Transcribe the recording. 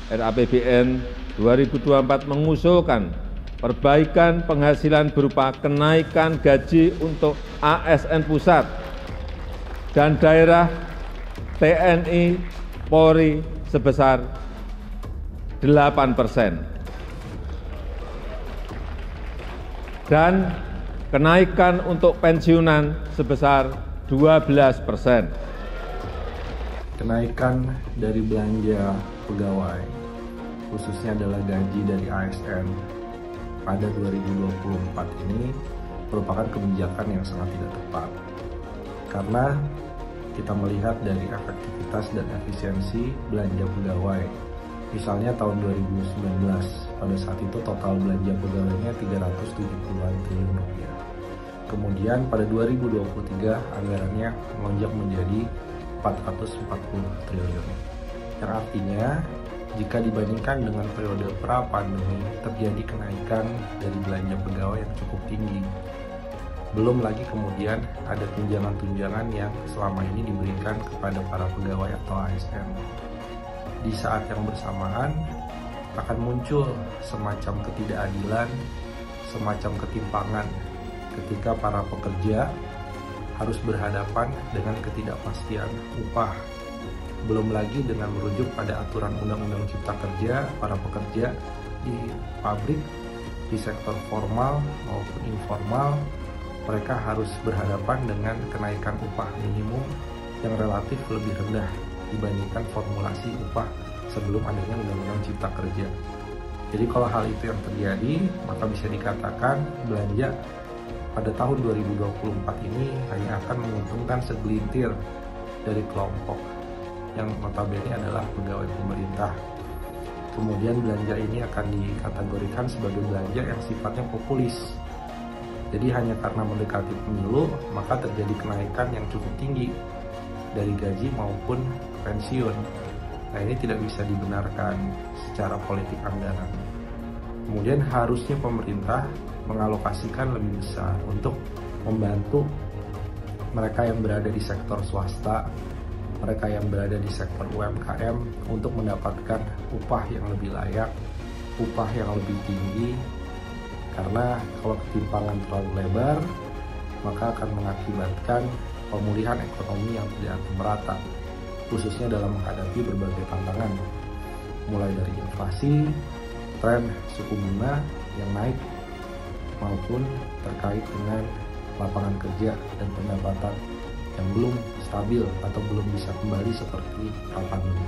RAPBN 2024 mengusulkan perbaikan penghasilan berupa kenaikan gaji untuk ASN pusat dan daerah TNI Polri sebesar 8% dan kenaikan untuk pensiunan sebesar 12%. Kenaikan dari belanja pegawai, khususnya adalah gaji dari ASN pada 2024 ini merupakan kebijakan yang sangat tidak tepat. Karena kita melihat dari efektivitas dan efisiensi belanja pegawai. Misalnya tahun 2019, pada saat itu total belanja pegawainya 370-an triliun rupiah. Kemudian pada 2023 anggarannya melonjak menjadi 440 triliun. Yang artinya jika dibandingkan dengan periode pra-pandemi terjadi kenaikan dari belanja pegawai yang cukup tinggi. Belum lagi kemudian ada tunjangan-tunjangan yang selama ini diberikan kepada para pegawai atau ASN. Di saat yang bersamaan akan muncul semacam ketidakadilan, semacam ketimpangan ketika para pekerja harus berhadapan dengan ketidakpastian upah. Belum lagi dengan merujuk pada aturan Undang-Undang Cipta Kerja, para pekerja di pabrik, di sektor formal maupun informal, mereka harus berhadapan dengan kenaikan upah minimum yang relatif lebih rendah dibandingkan formulasi upah sebelum adanya Undang-Undang Cipta Kerja. Jadi kalau hal itu yang terjadi, maka bisa dikatakan belanja pada tahun 2024 ini hanya akan menguntungkan segelintir dari kelompok yang notabene adalah pegawai pemerintah. Kemudian belanja ini akan dikategorikan sebagai belanja yang sifatnya populis. Jadi hanya karena mendekati pemilu, maka terjadi kenaikan yang cukup tinggi dari gaji maupun pensiun. Nah, ini tidak bisa dibenarkan secara politik anggaran. Kemudian harusnya pemerintah mengalokasikan lebih besar untuk membantu mereka yang berada di sektor swasta, mereka yang berada di sektor UMKM untuk mendapatkan upah yang lebih layak, upah yang lebih tinggi. Karena kalau ketimpangan terlalu lebar, maka akan mengakibatkan pemulihan ekonomi yang tidak akan merata, khususnya dalam menghadapi berbagai tantangan, mulai dari inflasi, tren suku bunga yang naik, maupun terkait dengan lapangan kerja dan pendapatan yang belum stabil atau belum bisa kembali seperti pra-pandemi.